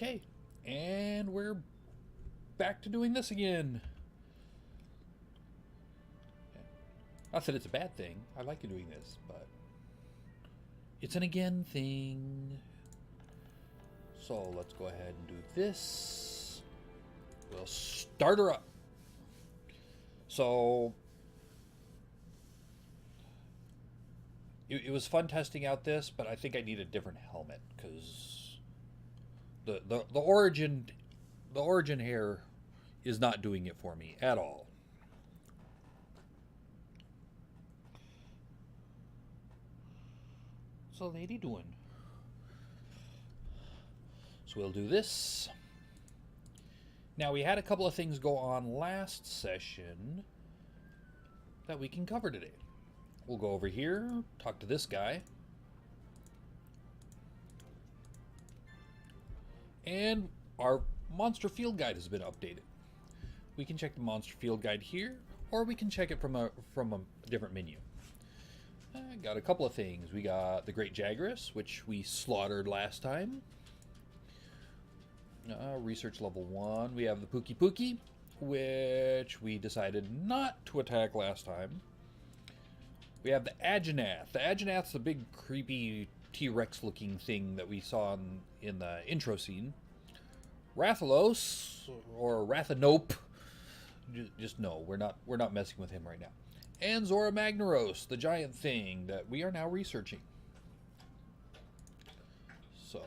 Okay, and we're back to doing this again. Not that it's a bad thing. I like doing this, but it's an again thing. So let's go ahead and do this. We'll start her up. So it was fun testing out this, but I think I need a different helmet because the origin hair is not doing it for me at all. So lady doing? So we'll do this. Now we had a couple of things go on last session that we can cover today. We'll go over here, talk to this guy. And our monster field guide has been updated. We can check the monster field guide here, or we can check it from a different menu. Got a couple of things. We got the Great Jaguarus, which we slaughtered last time. Research level 1. We have the Pookie Pookie, which we decided not to attack last time. We have the Aginath. The Aginath's the big creepy T-Rex looking thing that we saw in the intro scene. Rathalos, or Rathanope. Just no, we're not messing with him right now. And Zora Magnaros, the giant thing that we are now researching. So,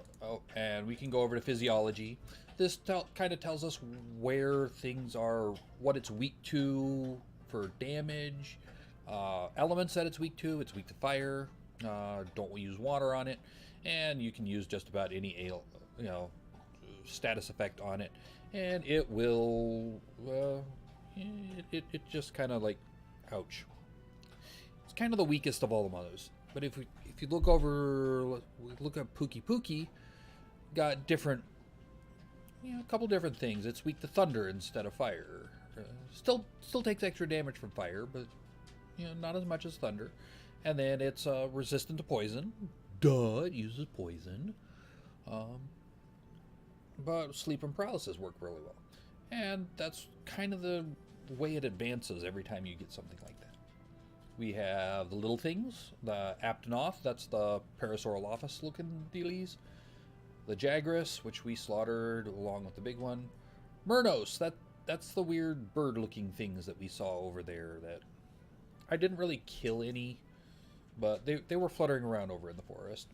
and we can go over to physiology. This kind of tells us where things are, what it's weak to for damage, elements that it's weak to. It's weak to fire. Don't use water on it, and you can use just about any status effect on it, and it will. It just kind of like, ouch. It's kind of the weakest of all the mothers. But if you look over, look at Pookie Pookie, got different, a couple different things. It's weak to thunder instead of fire. Still takes extra damage from fire, but not as much as thunder. And then it's resistant to poison. Duh, it uses poison. But sleep and paralysis work really well. And that's kind of the way it advances every time you get something like that. We have the little things, the Aptonoth, that's the Parasaurolophus looking dealies. The Jaguarus, which we slaughtered along with the big one. Murnos, that's the weird bird looking things that we saw over there that I didn't really kill any, but they were fluttering around over in the forest.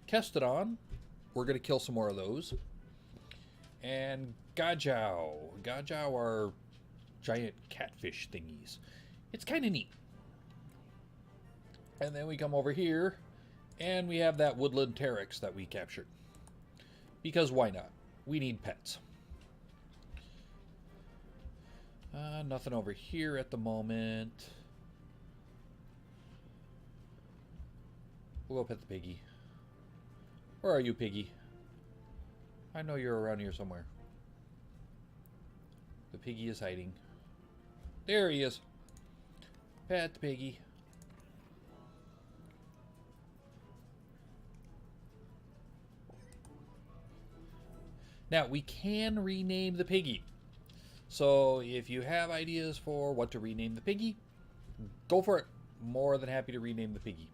Kestodon, we're going to kill some more of those. And Gajau. Gajau are giant catfish thingies. It's kind of neat. And then we come over here, and we have that woodland Teryx that we captured. Because why not? We need pets. Nothing over here at the moment. We'll go pet the piggy. Where are you, piggy? I know you're around here somewhere. The piggy is hiding. There he is. Pet the piggy. Now, we can rename the piggy. So, if you have ideas for what to rename the piggy, go for it. More than happy to rename the piggy.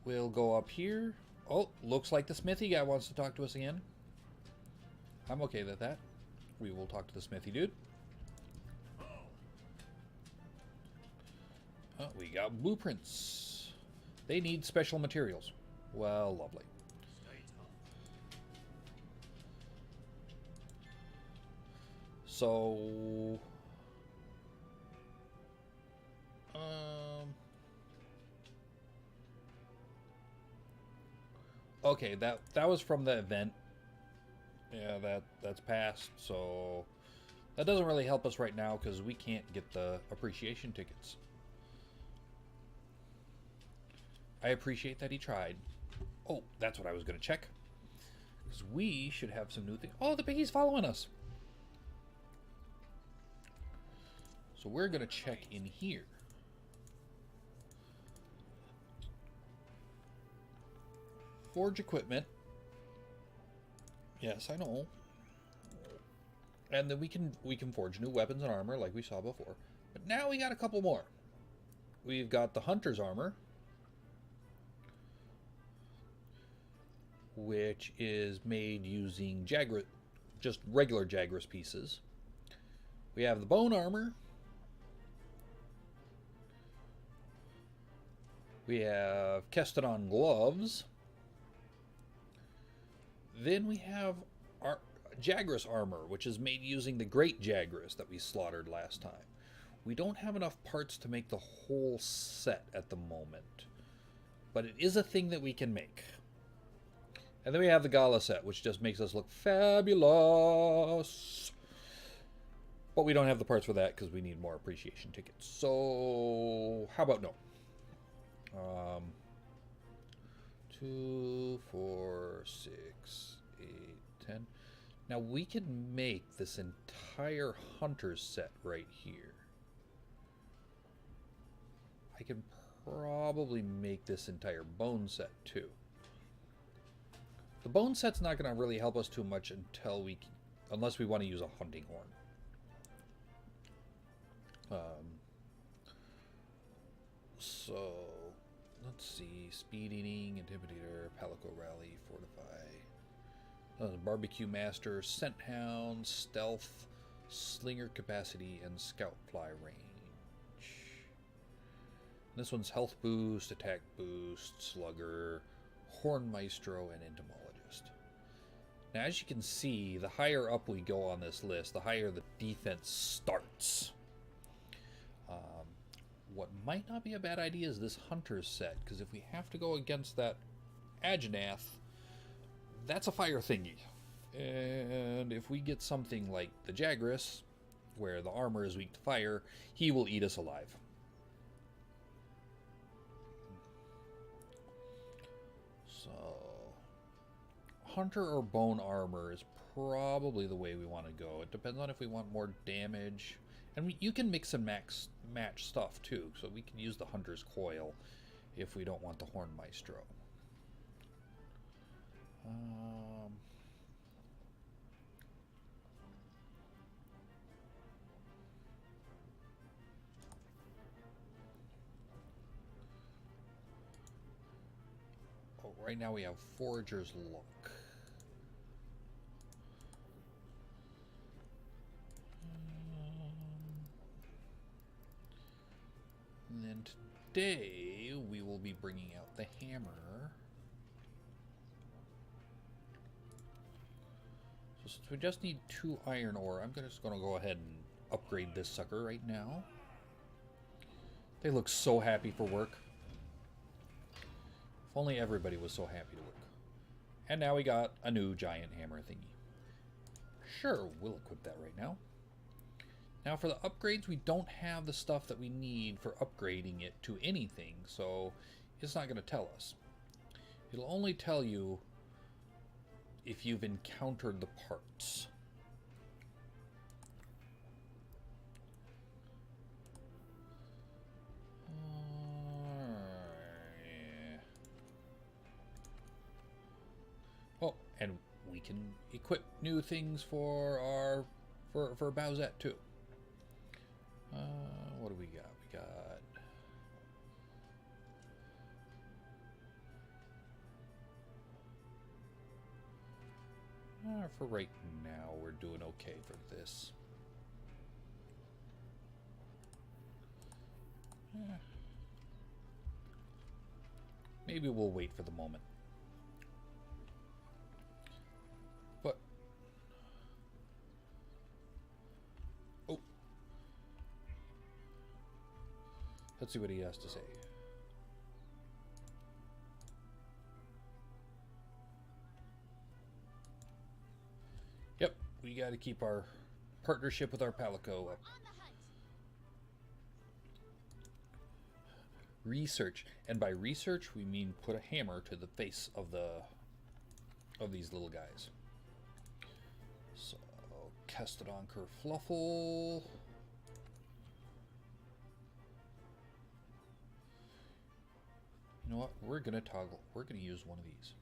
We'll go up here. Oh, looks like the smithy guy wants to talk to us again. I'm okay with that. We will talk to the smithy dude. Oh, we got blueprints. They need special materials. Well, lovely. So, okay, that was from the event. Yeah, that's passed. So that doesn't really help us right now because we can't get the appreciation tickets. I appreciate that he tried. Oh, that's what I was going to check. Because we should have some new things. Oh, the piggy's following us. So we're going to check in here. Forge equipment. Yes, I know. And then we can forge new weapons and armor like we saw before. But now we got a couple more. We've got the hunter's armor, which is made using just regular Jagras pieces. We have the bone armor. We have Kestodon gloves. Then we have our Jagras armor, which is made using the great Jagras that we slaughtered last time. We don't have enough parts to make the whole set at the moment, but it is a thing that we can make. And then we have the Gala set, which just makes us look fabulous. But we don't have the parts for that because we need more appreciation tickets. So, how about no? 2, 4, 6, 8, 10. Now we can make this entire hunter's set right here. I can probably make this entire bone set too. The bone set's not going to really help us too much unless we want to use a hunting horn. So let's see: speed eating, intimidator, palico rally, fortify, barbecue master, scent hound, stealth, slinger capacity, and scout fly range. This one's health boost, attack boost, slugger, horn maestro, and entomologist. Now, as you can see, the higher up we go on this list, the higher the defense starts. What might not be a bad idea is this hunter's set, because if we have to go against that Aginath, that's a fire thingy. And if we get something like the Jagras, where the armor is weak to fire, he will eat us alive. So, hunter or bone armor is probably the way we want to go. It depends on if we want more damage. And you can mix and match stuff too, so we can use the hunter's coil if we don't want the horn maestro. Right now we have Forager's Luck. And then today we will be bringing out the hammer. So since we just need 2 iron ore, I'm just going to go ahead and upgrade this sucker right now. They look so happy for work. If only everybody was so happy to work. And now we got a new giant hammer thingy. Sure, we'll equip that right now. Now for the upgrades, we don't have the stuff that we need for upgrading it to anything, so it's not going to tell us. It'll only tell you if you've encountered the parts. Oh, and we can equip new things for our for Bowsette too. What do we got? We got for right now, we're doing okay for this. Maybe we'll wait for the moment. But oh, let's see what he has to say. Yep, we got to keep our partnership with our Palico up. Research, and by research we mean put a hammer to the face of these little guys. So Kestodon Kerfluffle. You know what? We're gonna use one of these.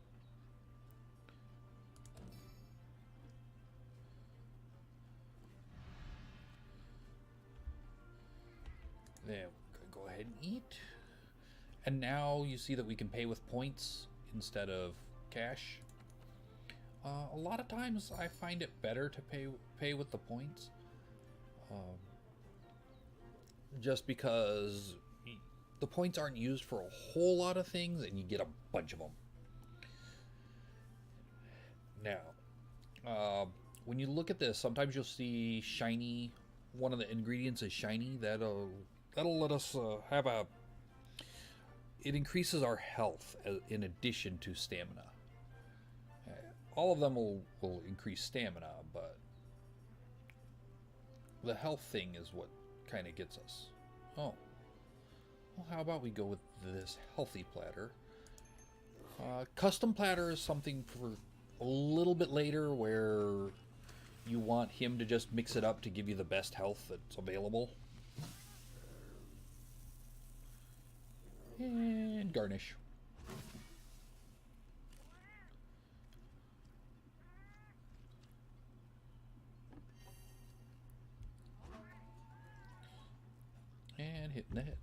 Then we're gonna go ahead and eat. And now you see that we can pay with points instead of cash. A lot of times I find it better to pay with the points. Just because the points aren't used for a whole lot of things and you get a bunch of them. Now, when you look at this, sometimes you'll see shiny. One of the ingredients is shiny. That'll let us have a. It increases our health in addition to stamina. All of them will increase stamina, but the health thing is what kind of gets us. Oh. Well, how about we go with this healthy platter? Custom platter is something for a little bit later where you want him to just mix it up to give you the best health that's available. And garnish. And hitting the head.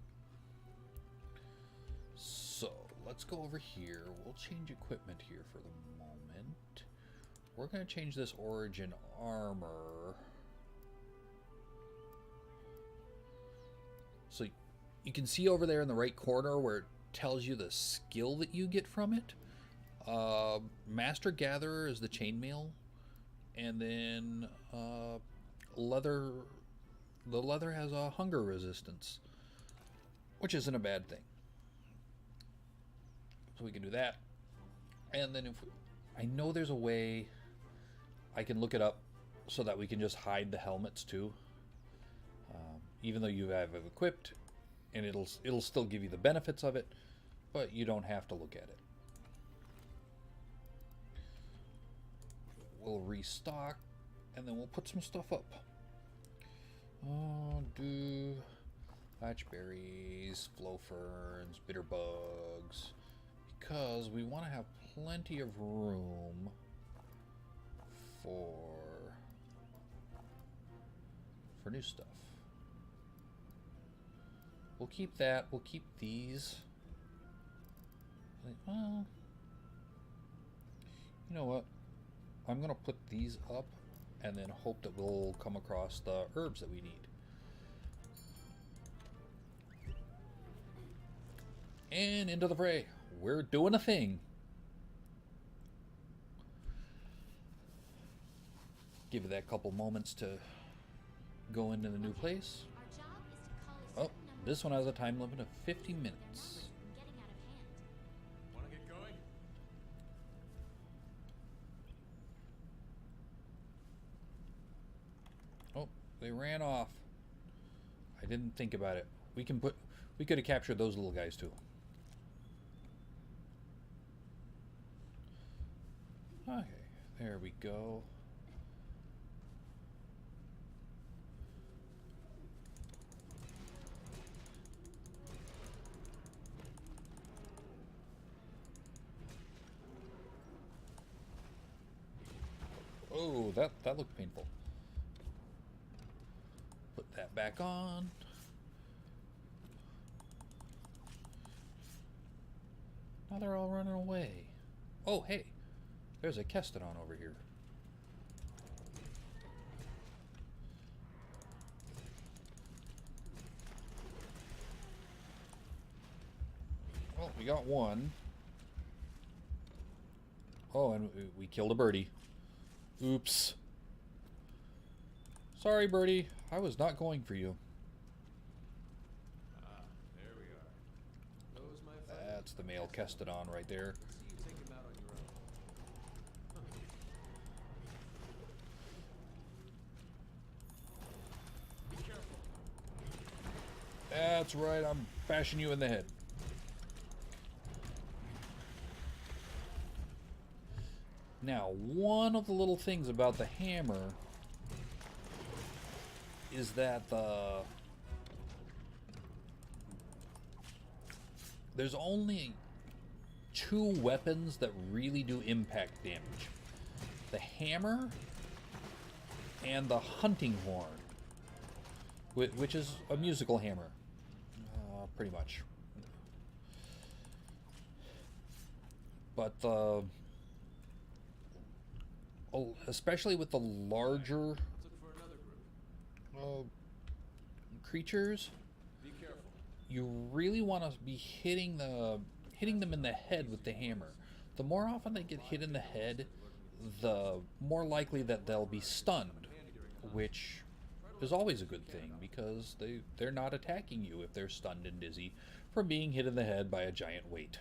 So, let's go over here. We'll change equipment here for the moment. We're going to change this origin armor. So, you can see over there in the right corner where it tells you the skill that you get from it. Master Gatherer is the chainmail. And then leather. The leather has a hunger resistance, which isn't a bad thing. So we can do that. And then I know there's a way I can look it up so that we can just hide the helmets too. Even though you have it equipped, and it'll still give you the benefits of it, but you don't have to look at it. We'll restock, and then we'll put some stuff up. Do latchberries, flow ferns, bitter bugs, because we want to have plenty of room for new stuff. We'll keep that. We'll keep these. Well, you know what? I'm going to put these up and then hope that we'll come across the herbs that we need. And into the fray. We're doing a thing. Give it that couple moments to go into the new place. Oh, this one has a time limit of 50 minutes. Want to get going? Oh, they ran off. I didn't think about it. We could have captured those little guys too. Okay, there we go. Oh, that looked painful. Put that back on. Now they're all running away. Oh, hey. There's a Kestodon over here. Well, we got one. Oh, and we killed a birdie. Oops. Sorry, birdie. I was not going for you. Ah, there we are. Those, my friend. That's the male Kestodon right there. See you take him out on your own. Be careful. That's right. I'm bashing you in the head. Now, one of the little things about the hammer is that there's only two weapons that really do impact damage. The hammer and the hunting horn, which is a musical hammer. pretty much. But the especially with the larger Let's look for another group. creatures, Be careful. you really want to be hitting them in the head with the hammer. The more often they get hit in the head, the more likely that they'll be stunned, which is always a good thing because they're not attacking you if they're stunned and dizzy from being hit in the head by a giant weight.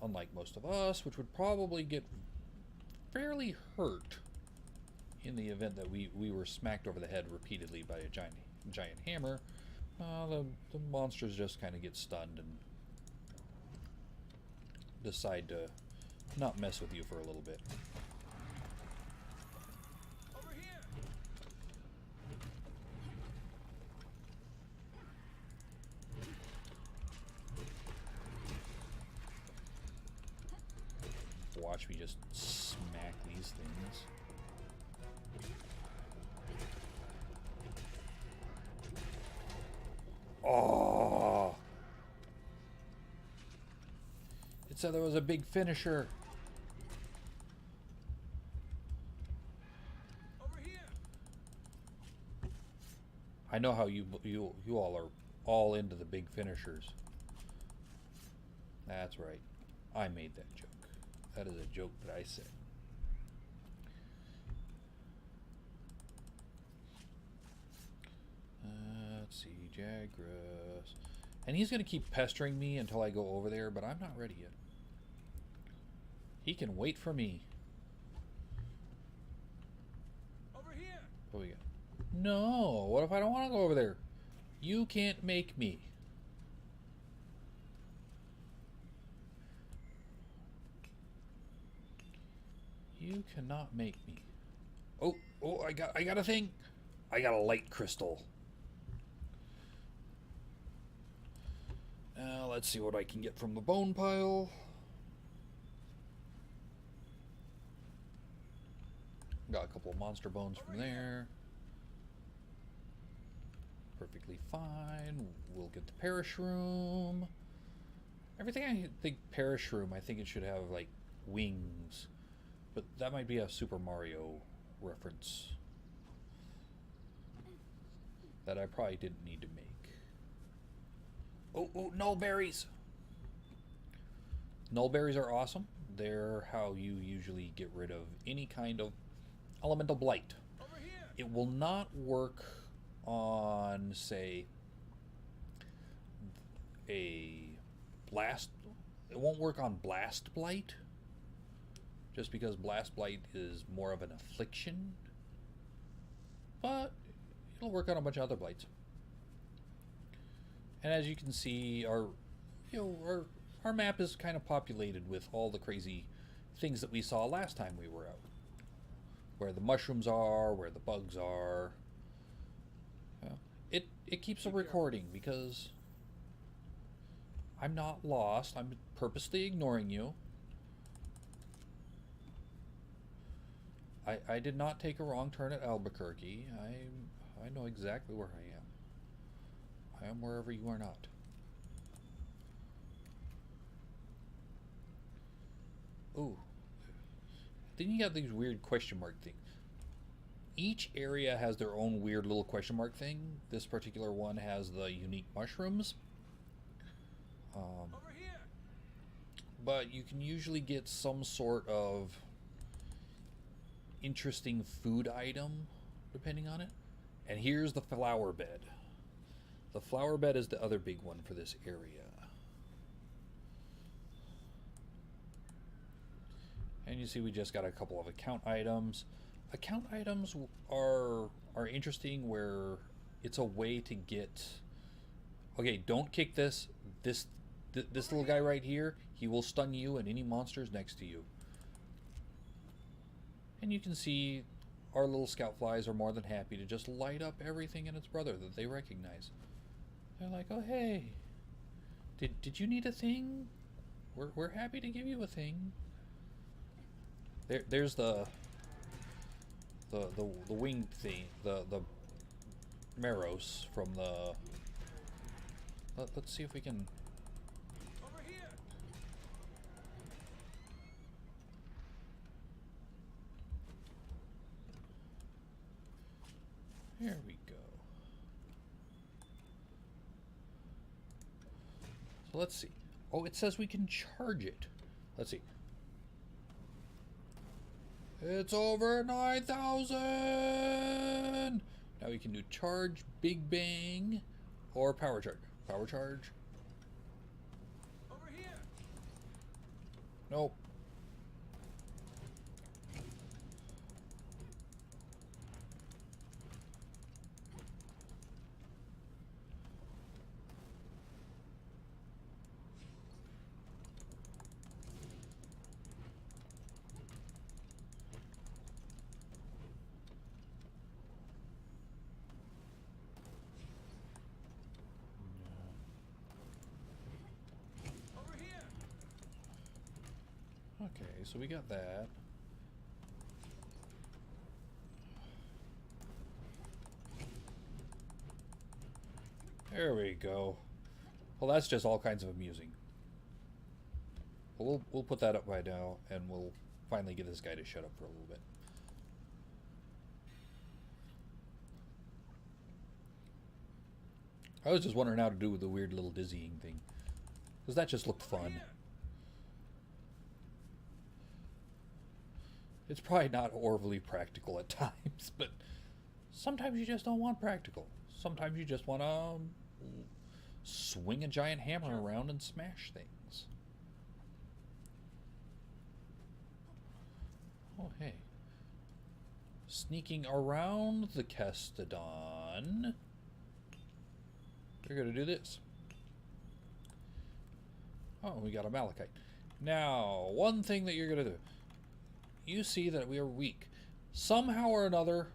Unlike most of us, which would probably get fairly hurt in the event that we were smacked over the head repeatedly by a giant hammer, the monsters just kind of get stunned and decide to not mess with you for a little bit. Over here. Watch me just smack these things. Oh! It said there was a big finisher. Over here. I know how you all are all into the big finishers. That's right. I made that joke. That is a joke that I said. Let's see, Jagras. And he's going to keep pestering me until I go over there, but I'm not ready yet. He can wait for me. Over here. What we got? No, what if I don't want to go over there? You can't make me. You cannot make me. Oh, I got a thing. I got a light crystal. Now let's see what I can get from the bone pile. Got a couple of monster bones from there. Perfectly fine. We'll get the perish room. Everything I think perish room, I think it should have like wings. But that might be a Super Mario reference that I probably didn't need to make. Oh, null berries! Null berries are awesome. They're how you usually get rid of any kind of elemental blight. Over here. It will not work on, say, a blast. It won't work on blast blight, just because blast blight is more of an affliction. But it'll work on a bunch of other blights. And as you can see, our map is kind of populated with all the crazy things that we saw last time we were out. Where the mushrooms are, where the bugs are. It keeps a recording because I'm not lost. I'm purposely ignoring you. I did not take a wrong turn at Albuquerque. I know exactly where I am. I am wherever you are not. Ooh. Then you got these weird question mark things. Each area has their own weird little question mark thing. This particular one has the unique mushrooms. Over here. But you can usually get some sort of interesting food item depending on it. And here's the flower bed. The flower bed is the other big one for this area. And you see we just got a couple of account items. Account items are interesting where it's a way to get... Okay, don't kick this. This little guy right here, he will stun you and any monsters next to you. And you can see our little scout flies are more than happy to just light up everything and its brother that they recognize. They're like, oh hey, did you need a thing? We're happy to give you a thing. There's the winged thing, the Maros from the... Let's see if we can... Over here. Here we go. So let's see. Oh, it says we can charge it. Let's see. It's over 9,000! Now we can do charge, big bang, or power charge. Power charge. Over here. Nope. Over here. Okay, so we got that. There we go. Well, that's just all kinds of amusing. Well, we'll put that up right now, and we'll finally get this guy to shut up for a little bit. I was just wondering how to do the weird little dizzying thing, because that just looked fun. It's probably not overly practical at times, but sometimes you just don't want practical. Sometimes you just want to swing a giant hammer around and smash things. Oh, hey. Sneaking around the Kestodon. We're going to do this. Oh, we got a malachite. Now, one thing that you're going to do. You see that we are weak. Somehow or another,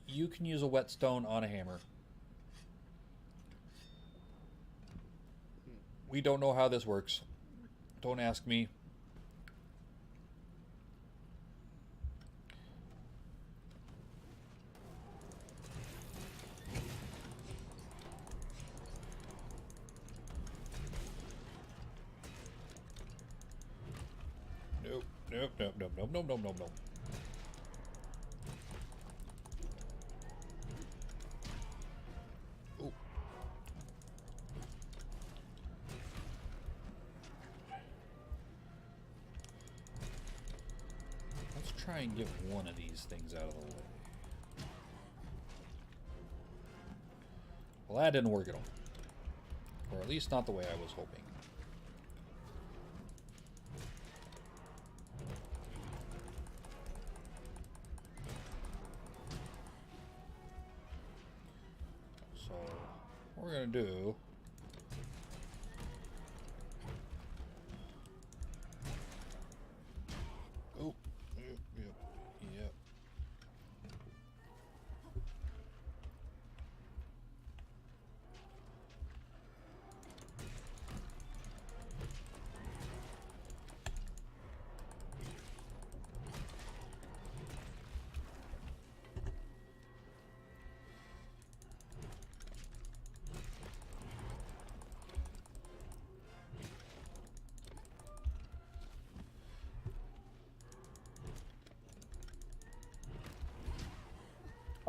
you can use a whetstone on a hammer. We don't know how this works. Don't ask me. Nope, nope, nope, nope, nope, nope, nope, nope, nope. Oh. Let's try and get one of these things out of the way. Well, that didn't work at all. Or at least not the way I was hoping. So, what we're going to do... Oh, yep, yep, yep.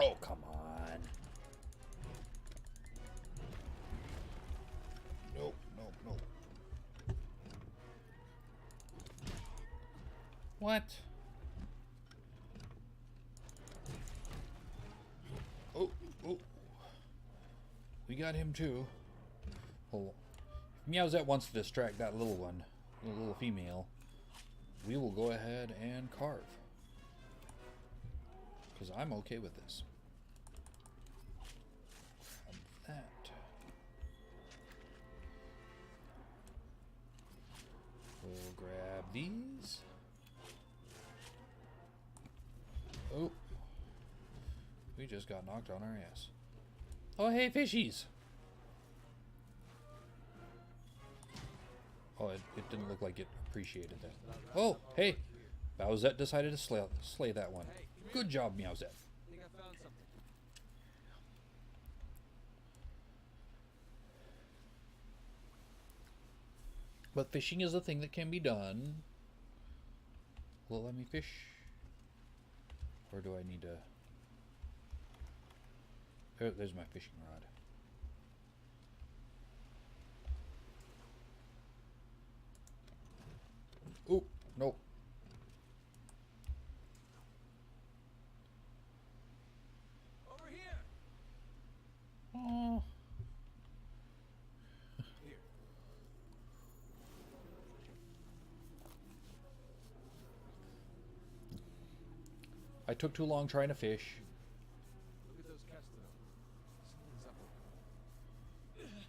Oh, come on. Nope, nope, nope. What? Oh, oh. We got him too. Oh. If Meowsette wants to distract that little one, the little female, we will go ahead and carve. Because I'm okay with this. And that. We'll grab these. Oh. We just got knocked on our ass. Oh, hey, fishies! Oh, it didn't look like it appreciated that. Oh, hey! Bowsette decided to slay that one. Good job, Meowsette. I think I found something. But fishing is a thing that can be done. Will it let me fish? Or do I need to... There's my fishing rod. Oop, nope. Over here. Oh. Here. I took too long trying to fish. Look at those Kestodon. Something's up with them.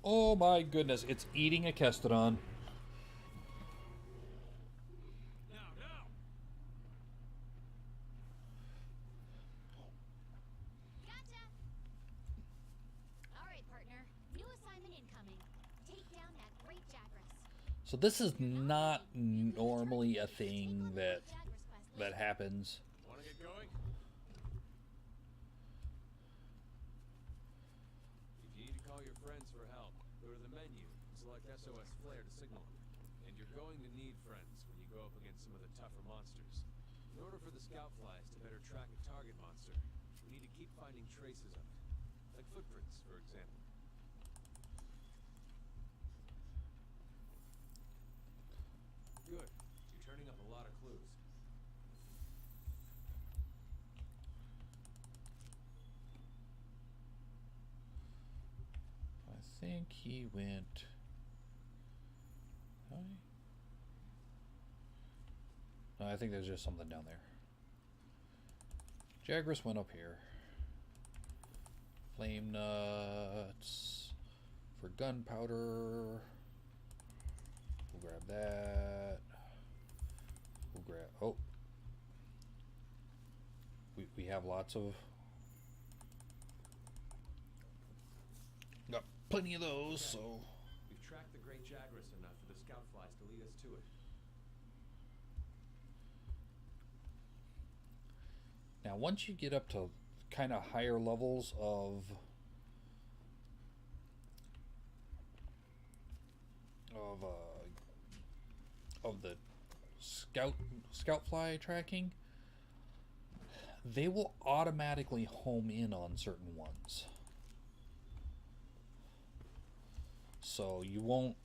Oh my goodness, it's eating a Kestodon. Now, now. Gotcha! All right, partner. New assignment incoming. Take down that great Jagras. So this is not normally a thing that happens. Want to get going? If you need to call your friends for help, go to the menu and select SOS Flare to signal them. And you're going to need friends when you go up against some of the tougher monsters. In order for the scout flies to better track a target monster, we need to keep finding traces of it. Like footprints, for example. Good. You're turning up a lot of clues. I think he went... No, I think there's just something down there. Jagras went up here. Flame nuts for gunpowder. We'll grab that. We'll grab... Oh. We have lots of... Got plenty of those, so... We've tracked the Great Jagras enough for the scout flies to lead us to it. Now, once you get up to kind of higher levels of the scout fly tracking, they will automatically home in on certain ones. So you won't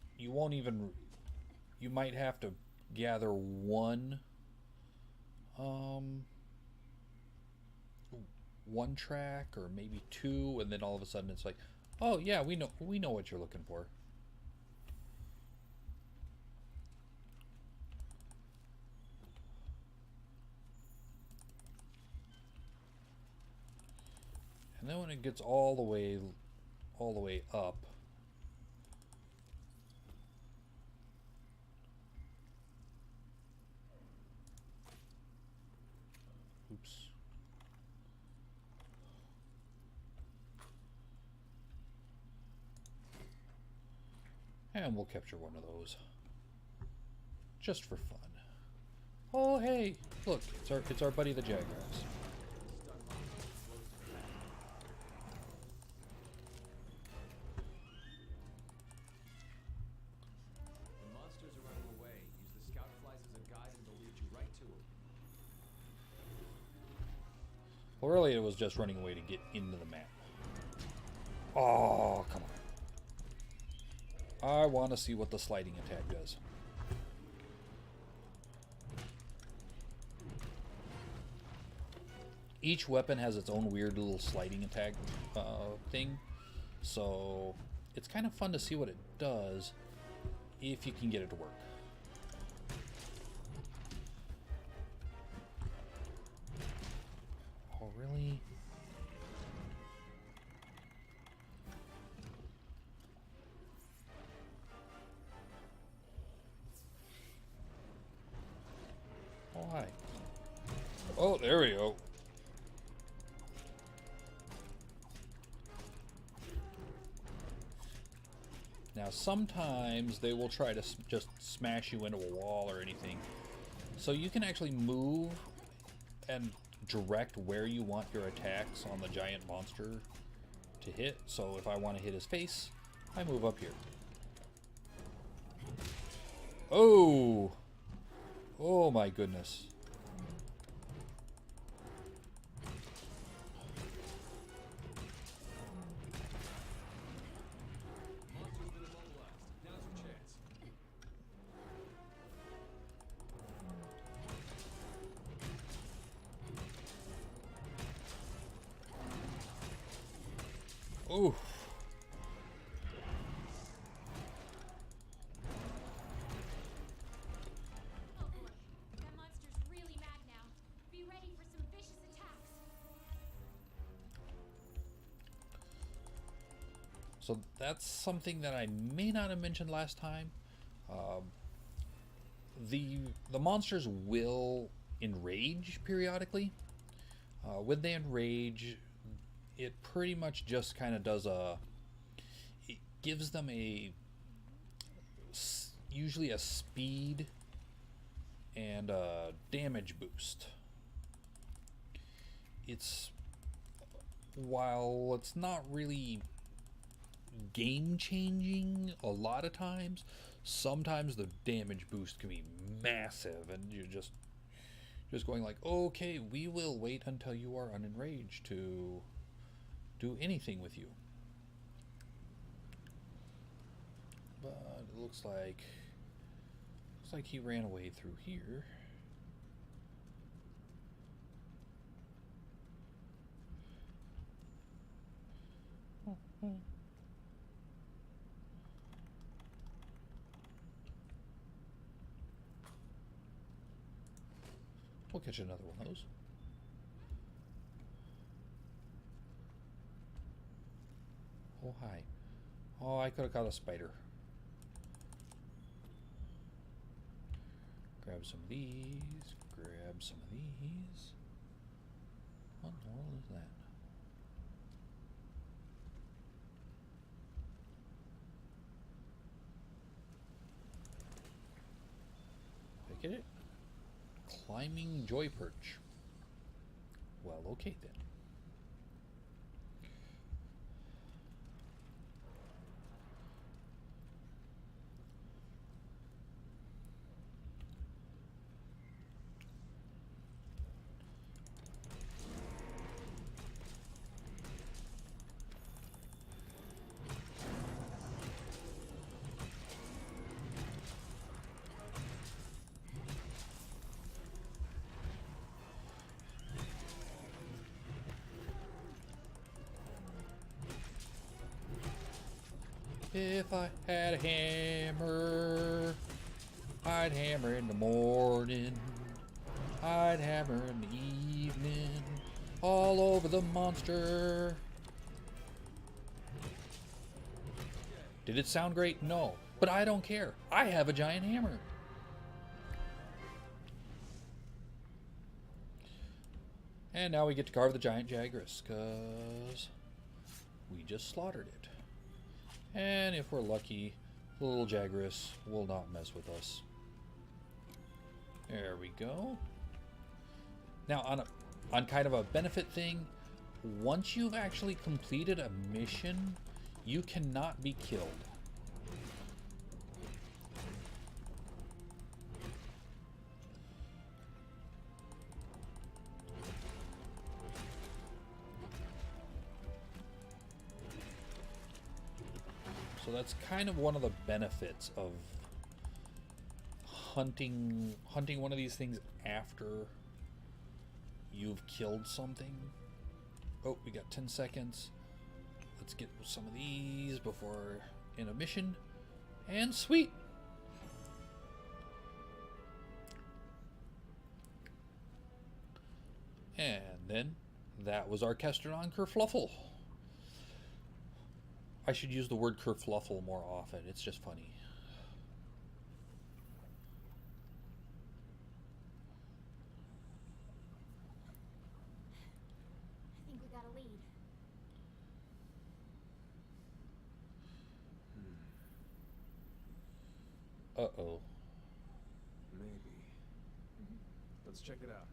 even, you might have to gather one track or maybe two, and then all of a sudden it's like, oh yeah, we know what you're looking for. And then when it gets all the way up, oops. And we'll capture one of those. Just for fun. Oh hey, look, it's our buddy the Jagras. When monsters are running away, use the scout flies as a guide and they'll lead you right to them. Well, really, it was just running away to get into the map. Oh, come on. I want to see what the sliding attack does. Each weapon has its own weird little sliding attack thing. So it's kind of fun to see what it does if you can get it to work. Oh, really? Why? Oh, there we go. Now, sometimes they will try to just smash you into a wall or anything. So you can actually move and direct where you want your attacks on the giant monster to hit, so if I want to hit his face, I move up here. Oh! Oh my goodness. Monster's been immobilized. Now's your chance. Ooh. Oh boy, that monster's really mad now. Be ready for some vicious attacks. So that's something that I may not have mentioned last time. The monsters will enrage periodically. When they enrage, it pretty much just kind of does it gives them usually a speed and a damage boost. While it's not really game changing a lot of times, sometimes the damage boost can be massive and you're just going like, okay, we will wait until you are unenraged to do anything with you. But it looks like he ran away through here. We'll catch another one of those. Oh, hi. Oh, I could have caught a spider. Grab some of these. Grab some of these. What in the world is that? Did I get it? Climbing joy perch. Well, okay then. If I had a hammer, I'd hammer in the morning, I'd hammer in the evening, all over the monster. Did it sound great? No. But I don't care. I have a giant hammer. And now we get to carve the giant Jagras, because we just slaughtered it. And if we're lucky, the little Jagras will not mess with us. There we go. Now, on kind of a benefit thing, once you've actually completed a mission, you cannot be killed. So that's kind of one of the benefits of hunting one of these things after you've killed something. Oh, we got 10 seconds. Let's get some of these before in a mission. And sweet. And then that was our Kestodon kerfluffle. I should use the word kerfluffle more often. It's just funny. I think we got a lead. Uh-oh. Maybe. Let's check it out.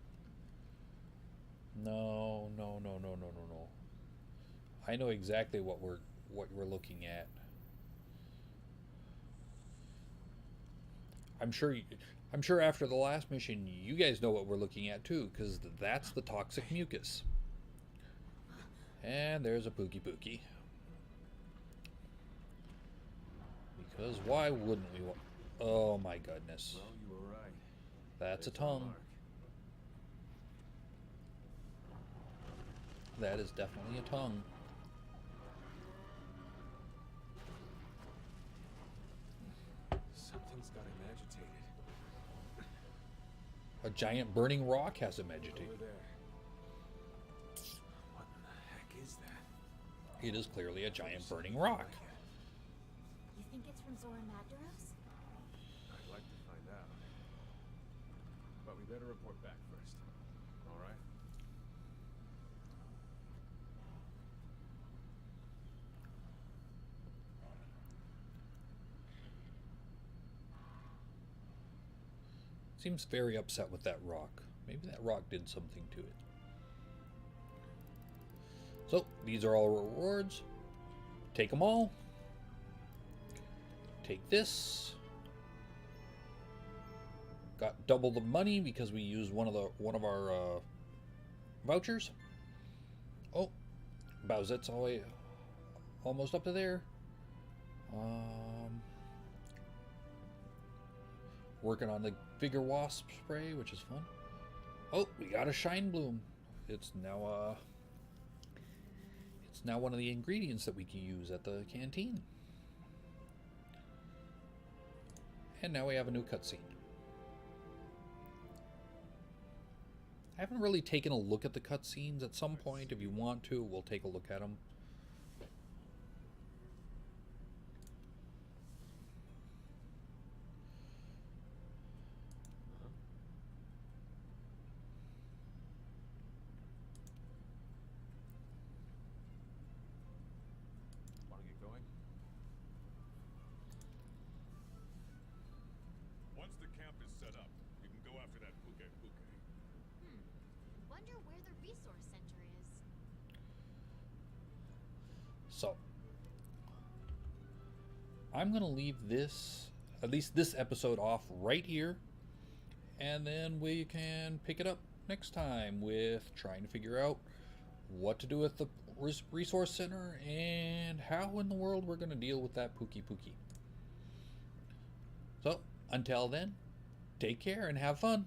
No, no, no, no, no, no, no. I know exactly what we're looking at. I'm sure I'm sure after the last mission you guys know what we're looking at too, because that's the toxic mucus. And there's a Pookie Pookie. Because why wouldn't we want... Oh my goodness. Well, you were right. That's a There's our tongue. mark. That is definitely a tongue. Something's got him agitated. A giant burning rock has him agitated. Over there. What in the heck is that? It is clearly a giant burning rock. You think it's from Zora Magdaros? I'd like to find out. But we better report back first. All right? Seems very upset with that rock. Maybe that rock did something to it. So, these are all rewards. Take them all. Take this. Got double the money because we used one of our vouchers. Oh, Bowsette's almost up to there. Working on the Vigor Wasp spray, which is fun. Oh, we got a Shine Bloom. It's now one of the ingredients that we can use at the canteen. And now we have a new cutscene. I haven't really taken a look at the cutscenes. At some point, if you want to, we'll take a look at them. Want to get going? Once the camp is set up, you can go after that Puke Puke. Wonder where the resource center is. So, I'm going to leave this, at least this episode, off right here. And then we can pick it up next time with trying to figure out what to do with the resource center and how in the world we're going to deal with that Pookie Pookie. So, until then, take care and have fun.